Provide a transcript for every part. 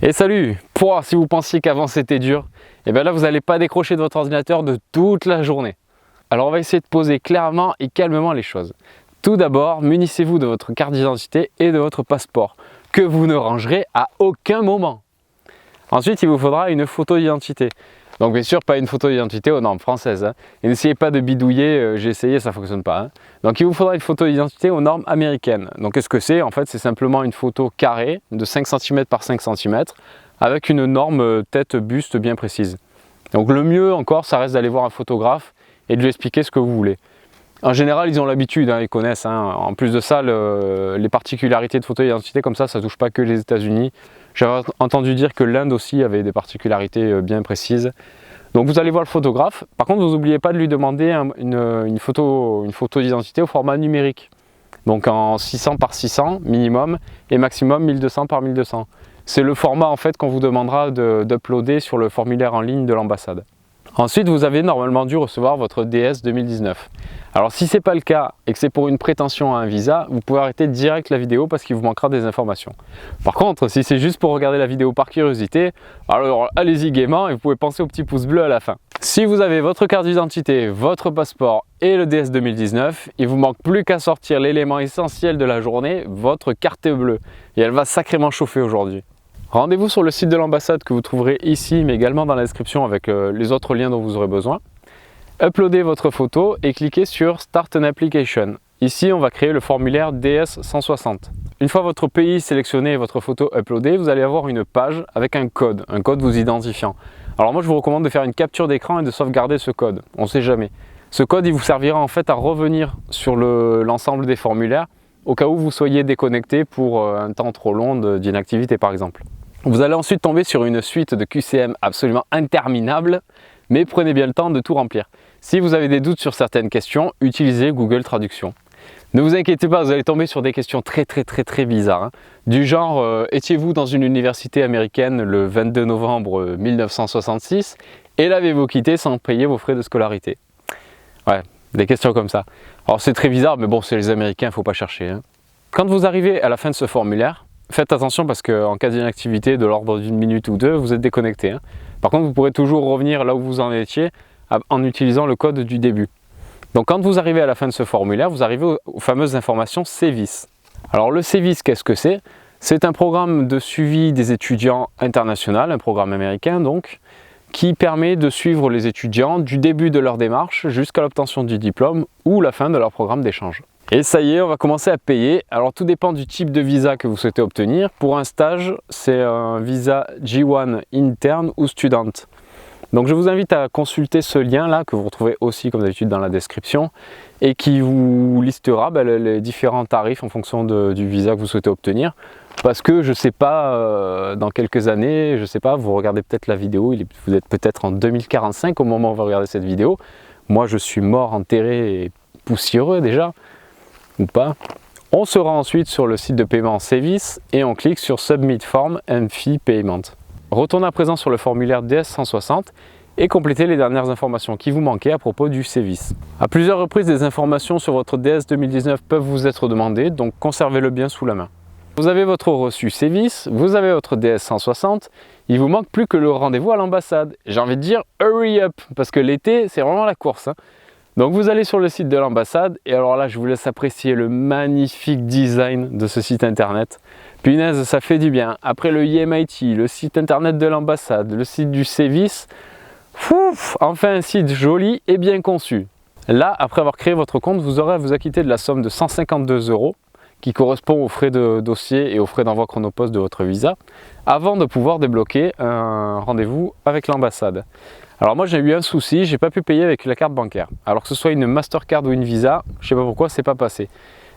Et salut! Pouah, si vous pensiez qu'avant c'était dur, et bien là vous n'allez pas décrocher de votre ordinateur de toute la journée. Alors on va essayer de poser clairement et calmement les choses. Tout d'abord, munissez-vous de votre carte d'identité et de votre passeport, que vous ne rangerez à aucun moment. Ensuite, il vous faudra une photo d'identité. Donc bien sûr, pas une photo d'identité aux normes françaises. Hein. Et n'essayez pas de bidouiller, j'ai essayé, ça ne fonctionne pas. Hein. Donc il vous faudra une photo d'identité aux normes américaines. Donc qu'est-ce que c'est? En fait, c'est simplement une photo carrée de 5 cm par 5 cm avec une norme tête-buste bien précise. Donc le mieux encore, ça reste d'aller voir un photographe et de lui expliquer ce que vous voulez. En général, ils ont l'habitude, hein, ils connaissent. Hein. En plus de ça, les particularités de photo d'identité comme ça ne touche pas que les États-Unis. J'avais entendu dire que l'Inde aussi avait des particularités bien précises. Donc vous allez voir le photographe. Par contre, vous n'oubliez pas de lui demander une photo d'identité au format numérique. Donc en 600 par 600 minimum et maximum 1200 par 1200. C'est le format en fait qu'on vous demandera d'uploader sur le formulaire en ligne de l'ambassade. Ensuite, vous avez normalement dû recevoir votre DS 2019. Alors si ce n'est pas le cas et que c'est pour une prétention à un visa, vous pouvez arrêter direct la vidéo parce qu'il vous manquera des informations. Par contre, si c'est juste pour regarder la vidéo par curiosité, alors allez-y gaiement et vous pouvez penser au petit pouce bleu à la fin. Si vous avez votre carte d'identité, votre passeport et le DS 2019, il vous manque plus qu'à sortir l'élément essentiel de la journée, votre carte bleue. Et elle va sacrément chauffer aujourd'hui. Rendez-vous sur le site de l'ambassade que vous trouverez ici, mais également dans la description avec les autres liens dont vous aurez besoin. Uploadez votre photo et cliquez sur Start an Application. Ici, on va créer le formulaire DS 160. Une fois votre pays sélectionné et votre photo uploadée, vous allez avoir une page avec un code vous identifiant. Alors moi, je vous recommande de faire une capture d'écran et de sauvegarder ce code. On ne sait jamais. Ce code, il vous servira en fait à revenir sur l'ensemble des formulaires au cas où vous soyez déconnecté pour un temps trop long d'inactivité par exemple. Vous allez ensuite tomber sur une suite de QCM absolument interminable, mais prenez bien le temps de tout remplir. Si vous avez des doutes sur certaines questions, utilisez Google Traduction. Ne vous inquiétez pas, vous allez tomber sur des questions très bizarres. Hein. Du genre, étiez-vous dans une université américaine le 22 novembre 1966 et l'avez-vous quitté sans payer vos frais de scolarité? Ouais, des questions comme ça. Alors c'est très bizarre, mais bon, c'est les Américains, il ne faut pas chercher. Hein. Quand vous arrivez à la fin de ce formulaire, faites attention parce qu'en cas d'inactivité de l'ordre d'une minute ou deux, vous êtes déconnecté. Hein. Par contre, vous pourrez toujours revenir là où vous en étiez en utilisant le code du début. Donc quand vous arrivez à la fin de ce formulaire, vous arrivez aux fameuses informations CEVIS. Alors le CEVIS, qu'est-ce que c'est? C'est un programme de suivi des étudiants international, un programme américain donc, qui permet de suivre les étudiants du début de leur démarche jusqu'à l'obtention du diplôme ou la fin de leur programme d'échange. Et ça y est, on va commencer à payer. Alors tout dépend du type de visa que vous souhaitez obtenir. Pour un stage, c'est un visa J1 interne ou student. Donc je vous invite à consulter ce lien là que vous retrouvez aussi comme d'habitude dans la description et qui vous listera les différents tarifs en fonction du visa que vous souhaitez obtenir. Parce que je ne sais pas, dans quelques années, je ne sais pas, vous regardez peut-être la vidéo, vous êtes peut-être en 2045 au moment où vous regardez cette vidéo. Moi je suis mort, enterré et poussiéreux déjà. Ou pas. On se rend ensuite sur le site de paiement CEVIS et on clique sur Submit Form and Fee Payment. Retournez à présent sur le formulaire DS 160 et complétez les dernières informations qui vous manquaient à propos du CEVIS. À plusieurs reprises, des informations sur votre DS 2019 peuvent vous être demandées, donc conservez-le bien sous la main. Vous avez votre reçu CEVIS, vous avez votre DS 160, il vous manque plus que le rendez-vous à l'ambassade. J'ai envie de dire hurry up, parce que l'été c'est vraiment la course. Hein. Donc vous allez sur le site de l'ambassade et alors là je vous laisse apprécier le magnifique design de ce site internet. Punaise, ça fait du bien. Après le IMIT, le site internet de l'ambassade, le site du CEVIS, enfin un site joli et bien conçu. Là, après avoir créé votre compte, vous aurez à vous acquitter de la somme de 152 € qui correspond aux frais de dossier et aux frais d'envoi Chronopost de votre visa avant de pouvoir débloquer un rendez-vous avec l'ambassade. Alors moi j'ai eu un souci, j'ai pas pu payer avec la carte bancaire. Alors que ce soit une Mastercard ou une Visa, je sais pas pourquoi c'est pas passé.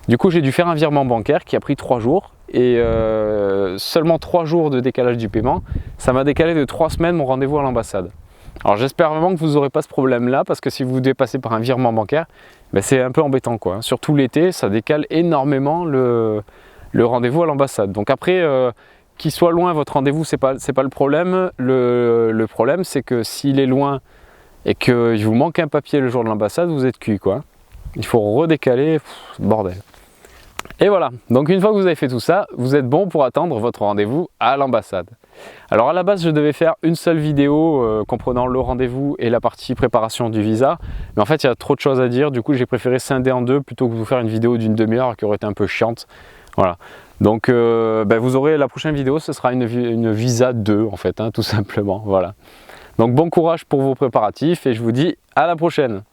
Du coup j'ai dû faire un virement bancaire qui a pris 3 jours et seulement 3 jours de décalage du paiement, ça m'a décalé de 3 semaines mon rendez-vous à l'ambassade. Alors j'espère vraiment que vous n'aurez pas ce problème là parce que si vous dépassez par un virement bancaire, ben, c'est un peu embêtant quoi. Surtout l'été, ça décale énormément le rendez-vous à l'ambassade. Donc après qu'il soit loin votre rendez-vous, c'est pas le problème. Le problème c'est que s'il est loin et qu'il vous manque un papier le jour de l'ambassade, vous êtes cuit quoi. Il faut redécaler, bordel. Et voilà, donc une fois que vous avez fait tout ça, vous êtes bon pour attendre votre rendez-vous à l'ambassade. Alors à la base, je devais faire une seule vidéo comprenant le rendez-vous et la partie préparation du visa. Mais en fait, il y a trop de choses à dire. Du coup, j'ai préféré scinder en deux plutôt que de vous faire une vidéo d'une demi-heure qui aurait été un peu chiante. Voilà. Donc vous aurez la prochaine vidéo, ce sera une visa 2 en fait, hein, tout simplement. Voilà. Donc bon courage pour vos préparatifs et je vous dis à la prochaine.